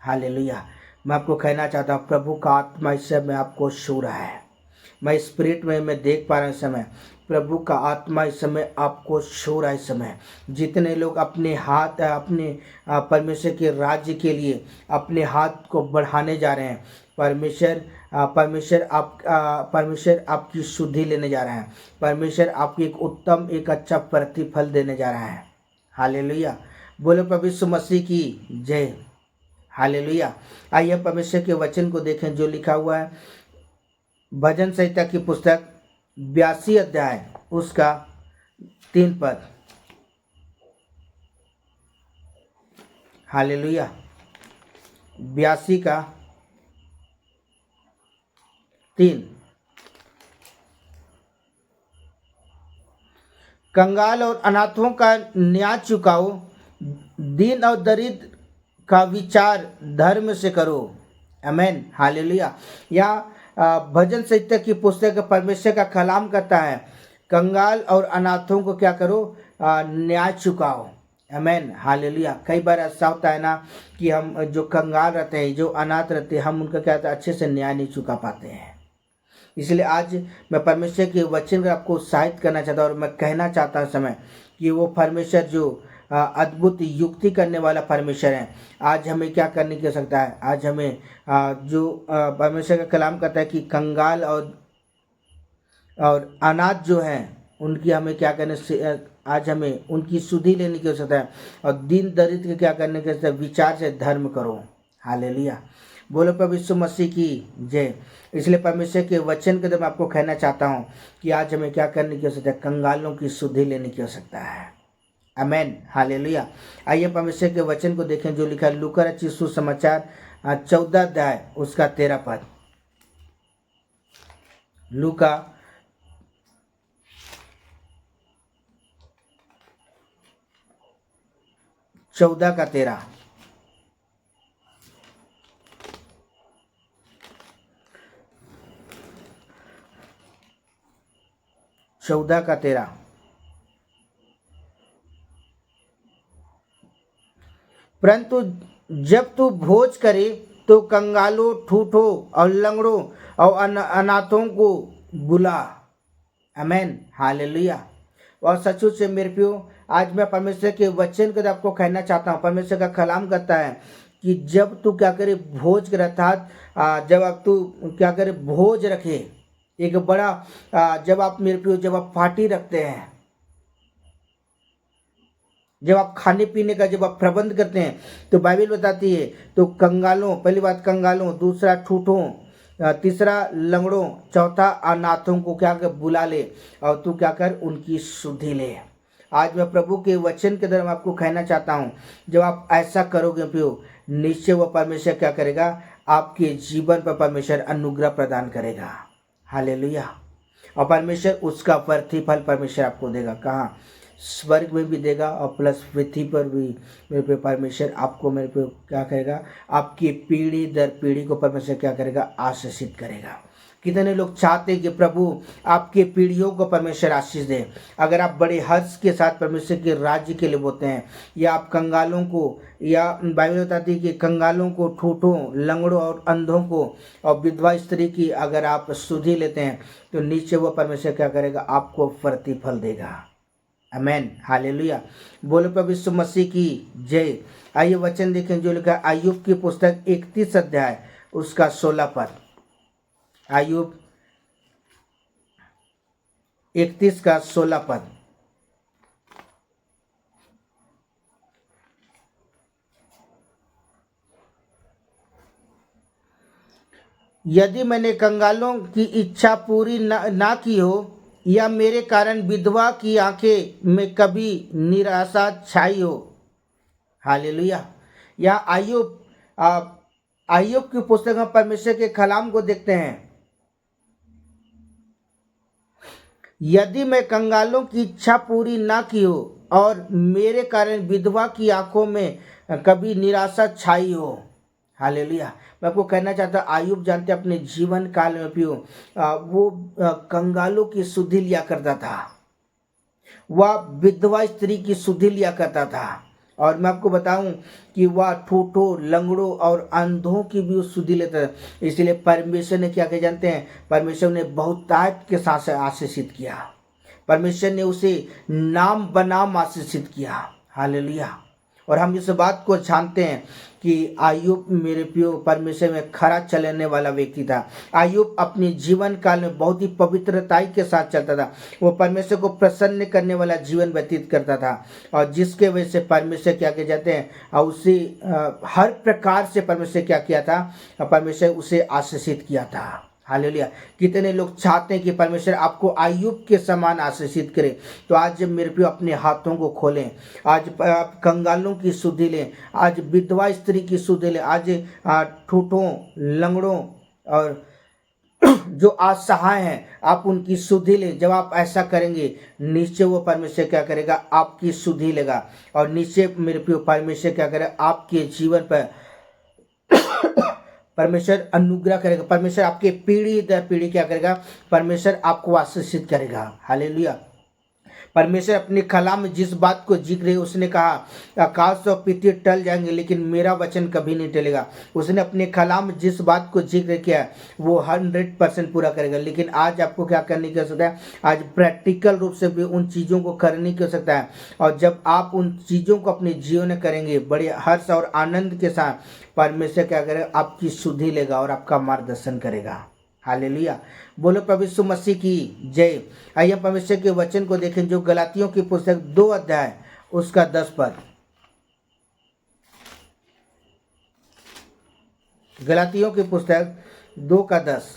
हालेलुया, मैं आपको कहना चाहता हूँ, प्रभु का आत्मा इस समय आपको छू रहा है। मैं स्पिरिट में मैं देख पा रहा हूँ इस समय प्रभु का आत्मा इस समय आपको छू रहा है। इस समय जितने लोग अपने हाथ अपने परमेश्वर के राज्य के लिए अपने हाथ को बढ़ाने जा रहे हैं, परमेश्वर आपकी शुद्धि लेने जा रहा है। परमेश्वर आपको एक उत्तम एक अच्छा प्रतिफल देने जा रहा है। हालेलुया। बोलो प्रभु यीशु मसीह की जय। हालेलुया। आइए परमेश्वर के वचन को देखें जो लिखा हुआ है भजन संहिता की पुस्तक 82 अध्याय उसका 3 पद। हालेलुया। 82 का 3। कंगाल और अनाथों का न्याय चुकाओ, दीन और दरिद्र का विचार धर्म से करो। आमेन। हालेलुया। यहाँ भजन संहिता की पुस्तक परमेश्वर का कलाम करता है कंगाल और अनाथों को क्या करो, न्याय चुकाओ। आमेन। हालेलुया। कई बार ऐसा होता है ना कि हम जो कंगाल रहते हैं, जो अनाथ रहते हैं, हम उनका क्या अच्छे से न्याय नहीं चुका पाते हैं। इसलिए आज मैं परमेश्वर के वचन को आपको उत्साहित करना चाहता हूँ और मैं कहना चाहता हूँ समय कि वो परमेश्वर जो अद्भुत युक्ति करने वाला परमेश्वर है, आज हमें क्या करने की आवश्यकता है। आज हमें जो परमेश्वर का कलाम करता है कि कंगाल और अनाथ जो हैं उनकी हमें क्या करने से, आज हमें उनकी सुधि लेने की आवश्यकता है और दीन दरिद्र के क्या करने की आवश्यकता है, विचार से धर्म करो। हालेलुया। बोलो प्रभु यीशु मसीह की जय। इसलिए परमेश्वर के वचन के द्वारा मैं आपको कहना चाहता हूँ कि आज हमें क्या करने की आवश्यकता है, कंगालों की सुधि लेने की आवश्यकता है। आमेन। हालेलुया। आइए परमेश्वर के वचन को देखें जो लिखा है लूका रचित सुसमाचार 14 अध्याय उसका 13 पद। लूका 14 का 13। परंतु जब तू भोज करे तो कंगालों, ठूठों और लंगड़ों और अनाथों को बुला। आमेन। हालेलुया। और सचमुच से मेरे प्रियो, आज मैं परमेश्वर के वचन को आपको कहना चाहता हूँ। परमेश्वर का कलाम करता है कि जब तू क्या करे भोज कर, अर्थात जब आप तू क्या करे भोज रखे, एक बड़ा जब आप मेरे प्रियो जब आप पार्टी रखते हैं, जब आप खाने पीने का जब आप प्रबंध करते हैं, तो बाइबल बताती है तो कंगालों, पहली बात कंगालों, दूसरा ठूठों, तीसरा लंगड़ों, चौथा अनाथों को क्या कर बुला ले और तू क्या कर उनकी सुधि ले। आज मैं प्रभु के वचन के द्वारा आपको कहना चाहता हूँ, जब आप ऐसा करोगे प्रियो, निश्चय वह परमेश्वर क्या करेगा, आपके जीवन पर परमेश्वर अनुग्रह प्रदान करेगा। हालेलुया। और परमेश्वर उसका प्रतिफल परमेश्वर आपको देगा। कहाँ? स्वर्ग में भी देगा और प्लस पृथ्वी पर भी मेरे पे परमेश्वर आपको मेरे पे क्या करेगा, आपकी पीढ़ी दर पीढ़ी को परमेश्वर क्या करेगा, आशीषित करेगा। कितने लोग चाहते हैं कि प्रभु आपके पीढ़ियों को परमेश्वर आशीष दे। अगर आप बड़े हर्ष के साथ परमेश्वर के राज्य के लिए बोलते हैं, या आप कंगालों को, या बाइबल बताती है कि कंगालों को, ठूठों, लंगड़ों और अंधों को और विधवा स्त्री की अगर आप सुधि लेते हैं, तो नीचे वो परमेश्वर क्या करेगा, आपको प्रतिफल देगा। आमेन। हालेलुया। बोलो प्रभु यीशु मसीह की जय। आइए वचन देखें जो लिखा है अय्यूब की पुस्तक 31 अध्याय उसका 16 पद। अय्यूब 31 का 16 पद। यदि मैंने कंगालों की इच्छा पूरी ना की हो, या मेरे कारण विधवा की आंखें में कभी निराशा छाई हो। हालेलुया। या अय्यूब की पुस्तक में परमेश्वर के कलाम को देखते हैं, यदि मैं कंगालों की इच्छा पूरी ना की हो और मेरे कारण विधवा की आंखों में कभी निराशा छाई हो। हालेलुया। मैं आपको कहना चाहता हूँ, अय्यूब जानते अपने जीवन काल में भी वो कंगालों की सुधि लिया करता था, वह विधवा स्त्री की सुधि लिया करता था। और मैं आपको बताऊं कि वह ठूठों, लंगड़ों और अंधों की भी सुधि लेता था। इसलिए परमेश्वर ने क्या किया जानते हैं? परमेश्वर ने बहुतायत के साथ आशीषित किया। परमेश्वर ने उसे नाम बनाम आशीषित किया। हालेलुया। और हम इस बात को जानते हैं कि आयुब मेरे प्रियो परमेश्वर में खरा चलने वाला व्यक्ति था। आयुब अपने जीवन काल में बहुत ही पवित्रताई के साथ चलता था। वो परमेश्वर को प्रसन्न करने वाला जीवन व्यतीत करता था, और जिसके वजह से परमेश्वर क्या किया जाते हैं, और उसे हर प्रकार से परमेश्वर क्या किया था? परमेश्वर उसे आशीषित किया था। हालेलुया। कितने लोग चाहते हैं कि परमेश्वर आपको आयुब के समान आशीषित करे। तो आज मेरे प्रियो अपने हाथों को खोलें। आज आप कंगालों की सुधि लें, आज विधवा स्त्री की सुधि लें, आज ठूठों, लंगड़ों और जो असहाय हैं आप उनकी सुधि लें। जब आप ऐसा करेंगे निश्चय वो परमेश्वर क्या करेगा? आपकी सुधि लेगा। और निश्चय मेरे प्रियो परमेश्वर क्या करेगा? आपके जीवन पर परमेश्वर अनुग्रह करेगा। परमेश्वर आपके पीढ़ी दर पीढ़ी क्या करेगा? परमेश्वर आपको आशीषित करेगा। हालेलुया। परमेश्वर अपने कलाम में जिस बात को जिक्र है, उसने कहा आकाश और पृथ्वी टल जाएंगे लेकिन मेरा वचन कभी नहीं टलेगा। उसने अपने कलाम में जिस बात को जिक्र किया वो 100% पूरा करेगा। लेकिन आज आपको क्या करने की आवश्यकता है? आज प्रैक्टिकल रूप से भी उन चीज़ों को करने की आवश्यकता है। और जब आप उन चीज़ों को अपने जीवन में करेंगे बड़े हर्ष और आनंद के साथ, परमेश्वर क्या करेगा? आपकी सुधि लेगा और आपका मार्गदर्शन करेगा। हालेलुया। बोलो प्रभु यीशु मसीह की जय। आइए परमेश्वर के वचन को देखें जो गलातियों की पुस्तक 2 अध्याय उसका 10 पद। गलातियों की पुस्तक 2 का 10।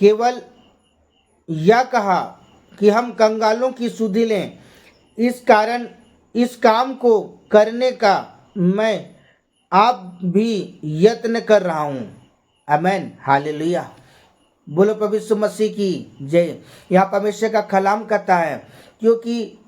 केवल यह कहा कि हम कंगालों की सुधि लें, इस कारण इस काम को करने का मैं आप भी यत्न कर रहा हूँ। आमेन। हालेलुया। बोलो प्रभु यीशु मसीह की जय। यहाँ परमेश्वर का कलाम कहता है, क्योंकि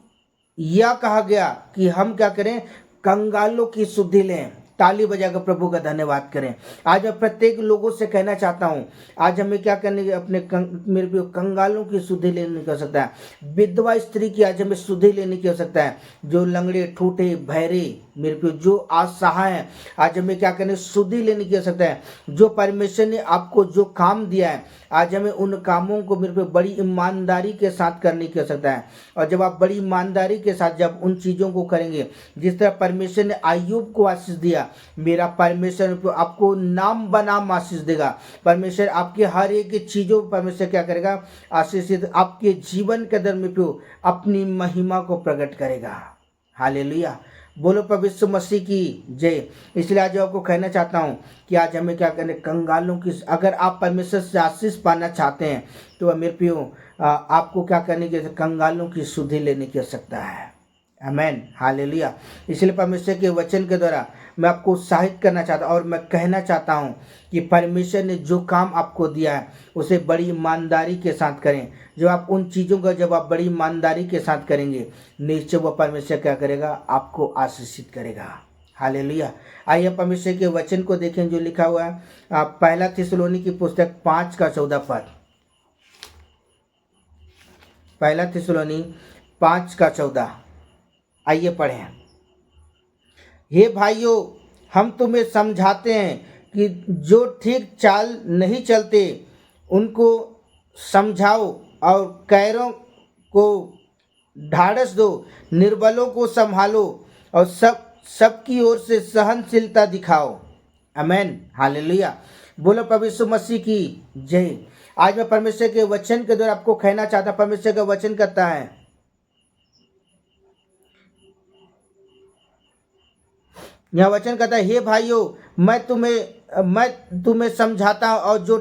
यह कहा गया कि हम क्या करें? कंगालों की सुधि लें। ताली बजाकर प्रभु का धन्यवाद करें। आज मैं प्रत्येक लोगों से कहना चाहता हूं, आज हमें क्या करने की? अपने मेरे प्रिय कंगालों की सुधि लेने की आवश्यकता है। विधवा स्त्री की आज हमें सुधि लेने की आवश्यकता है। जो लंगड़े, ठूठे, बहरे, मेरे प्रिय जो असहाय हैं, आज हमें क्या करने? सुधि लेने की आवश्यकता है। जो परमेश्वर ने आपको जो काम दिया है, आज हमें उन कामों को मेरे पे बड़ी ईमानदारी के साथ करने की आवश्यकता है। और जब आप बड़ी ईमानदारी के साथ जब उन चीज़ों को करेंगे, जिस तरह परमेश्वर ने आयुब को आशीष दिया, मेरा परमेश्वर आपको नाम बनाम आशीष देगा। परमेश्वर आपके हर एक चीज़ों पर परमेश्वर क्या करेगा? आशीषित आपके जीवन के अंदर में अपनी महिमा को प्रकट करेगा। हालेलुया। बोलो प्रभु यीशु मसीह की जय। इसलिए आज आपको कहना चाहता हूँ कि आज हमें क्या करने? कंगालों की, अगर आप परमेश्वर से आशीष पाना चाहते हैं तो मेरे प्रियो आपको क्या करने की? कंगालों की सुधि लेने की आवश्यकता है। आमेन। हालेलुया। इसलिए परमेश्वर के वचन के द्वारा मैं आपको उत्साहित करना चाहता हूँ और मैं कहना चाहता हूँ कि परमेश्वर ने जो काम आपको दिया है उसे बड़ी ईमानदारी के साथ करें। जब आप उन चीज़ों का जब आप बड़ी ईमानदारी के साथ करेंगे, निश्चय वह परमेश्वर क्या करेगा? आपको आशीषित करेगा। हालेलुया। आइए परमेश्वर के वचन को देखें जो लिखा हुआ है पहला थिस्सलुनी की पुस्तक 5 का 14 पद। पहला थिस्सलुनी 5 का 14। आइए पढ़ें। हे भाइयों, हम तुम्हें समझाते हैं कि जो ठीक चाल नहीं चलते उनको समझाओ और कैरों को ढाढ़स दो, निर्बलों को संभालो और सबकी ओर से सहनशीलता दिखाओ। आमेन। हालेलुया। बोलो प्रभु यीशु मसीह की जय। आज मैं परमेश्वर के वचन के द्वारा आपको कहना चाहता, परमेश्वर का वचन कहता है, यह वचन कहता है, हे भाइयों, मैं तुम्हें समझाता हूँ और जो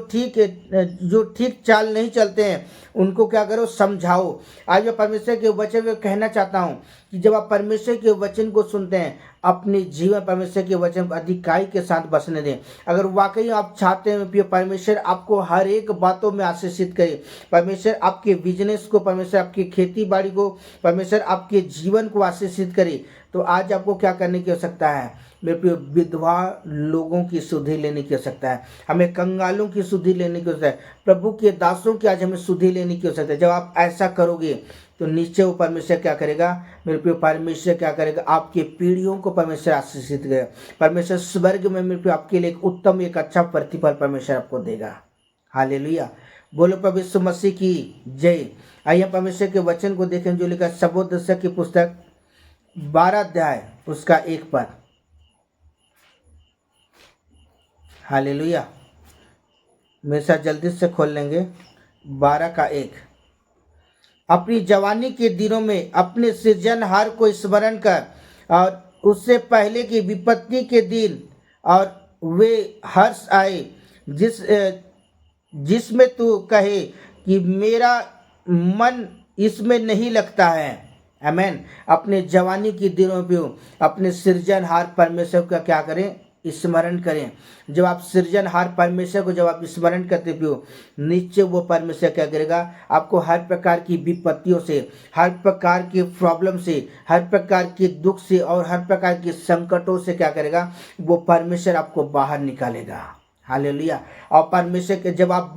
ठीक चाल नहीं चलते हैं उनको क्या करो? समझाओ। आज मैं परमेश्वर के वचन में कहना चाहता हूँ कि जब आप परमेश्वर के वचन को सुनते हैं, अपने जीवन परमेश्वर के वचन को अधिकाई के साथ बसने दें। अगर वाकई आप चाहते हैं कि परमेश्वर आपको हर एक बातों में आशीषित करे, परमेश्वर आपके बिजनेस को, परमेश्वर आपकी खेती बाड़ी को, परमेश्वर आपके जीवन को आशीषित करे, तो आज आपको क्या करने की आवश्यकता है? मेरे प्रिय विधवा लोगों की सुधि लेने की आवश्यकता है, हमें कंगालों की सुधि लेने की आवश्यकता है, प्रभु के दासों की आज हमें सुधि लेने की आवश्यकता है। जब आप ऐसा करोगे तो निश्चय वो परमेश्वर क्या करेगा मेरे प्रिय, परमेश्वर क्या करेगा, आपकी पीढ़ियों को परमेश्वर आशीषित करेगा। परमेश्वर स्वर्ग में मेरे प्रिय आपके लिए एक उत्तम, एक अच्छा प्रतिफल परमेश्वर आपको देगा। हालेलुया, बोलो प्रभु यीशु मसीह की जय। आइए परमेश्वर के वचन को देखें जो लिखा सबोदशक की पुस्तक 12 अध्याय उसका 1 पद। हालेलुया, मेरे साथ जल्दी से खोल लेंगे 12 का 1। अपनी जवानी के दिनों में अपने सृजनहार को स्मरण कर और उससे पहले की विपत्ति के दिन और वे हर्ष आए जिसमें तू कहे कि मेरा मन इसमें नहीं लगता है। आमेन। अपने जवानी के दिनों पे अपने सृजनहार परमेश्वर का क्या करें, स्मरण करें। जब आप सृजनहार परमेश्वर को जब आप स्मरण करते हो, निश्चय वो परमेश्वर क्या करेगा, आपको हर प्रकार की विपत्तियों से, हर प्रकार की प्रॉब्लम से, हर प्रकार के दुख से और हर प्रकार के संकटों से क्या करेगा, वो परमेश्वर आपको बाहर निकालेगा। हालेलुया। और परमेश्वर के जब आप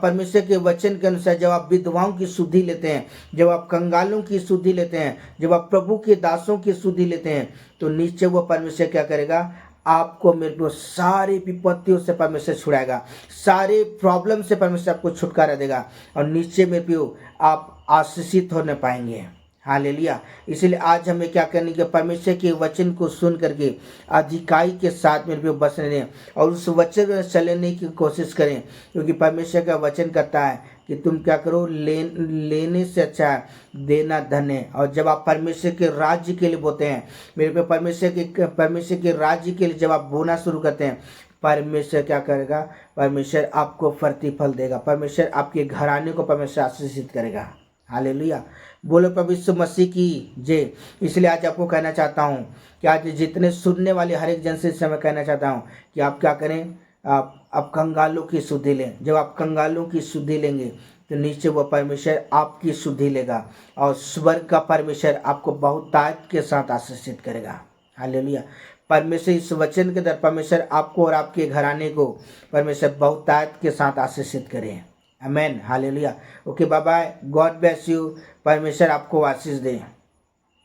परमेश्वर के वचन के अनुसार जब आप विधवाओं की सुधि लेते हैं, जब आप कंगालों की सुधि लेते हैं, जब आप प्रभु के दासों की सुधि लेते हैं, तो निश्चय वो परमेश्वर क्या करेगा, आपको मेरे को सारी विपत्तियों से परमेश्वर छुड़ाएगा, सारे प्रॉब्लम से परमेश्वर आपको छुटकारा देगा और निश्चय में भी आप आशीषित होने पाएंगे। हालेलुया। इसलिए आज हमें क्या करने की, परमेश्वर के वचन को सुन करके अधिकाई के साथ मेरे पे बसने दें और उस वचन में चलने की कोशिश करें, क्योंकि परमेश्वर का वचन कहता है कि तुम क्या करो, लेने से अच्छा देना धन्य है। और जब आप परमेश्वर के राज्य के लिए बोते हैं मेरे पे, परमेश्वर के राज्य के लिए जब आप बोना शुरू करते हैं, परमेश्वर क्या करेगा, परमेश्वर आपको प्रतिफल देगा, परमेश्वर आपके घराने को परमेश्वर आशीषित करेगा। हालेलुया, बोलो प्रभु यीशु मसीह की जय। इसलिए आज आपको कहना चाहता हूँ कि आज जितने सुनने वाले हर एक जन से मैं कहना चाहता हूँ कि आप क्या करें, आप कंगालों की सुधि लें। जब आप कंगालों की सुधि लेंगे तो नीचे वो परमेश्वर आपकी सुधि लेगा और स्वर्ग का परमेश्वर आपको बहुतायत के साथ आशीषित करेगा। हालेलुया। परमेश्वर इस वचन के द्वारा परमेश्वर आपको और आपके घराने को परमेश्वर बहुतायत के साथ आशीषित करें। Amen. Hallelujah. Okay, bye bye, God bless you, परमेश्वर आपको आशीष दे।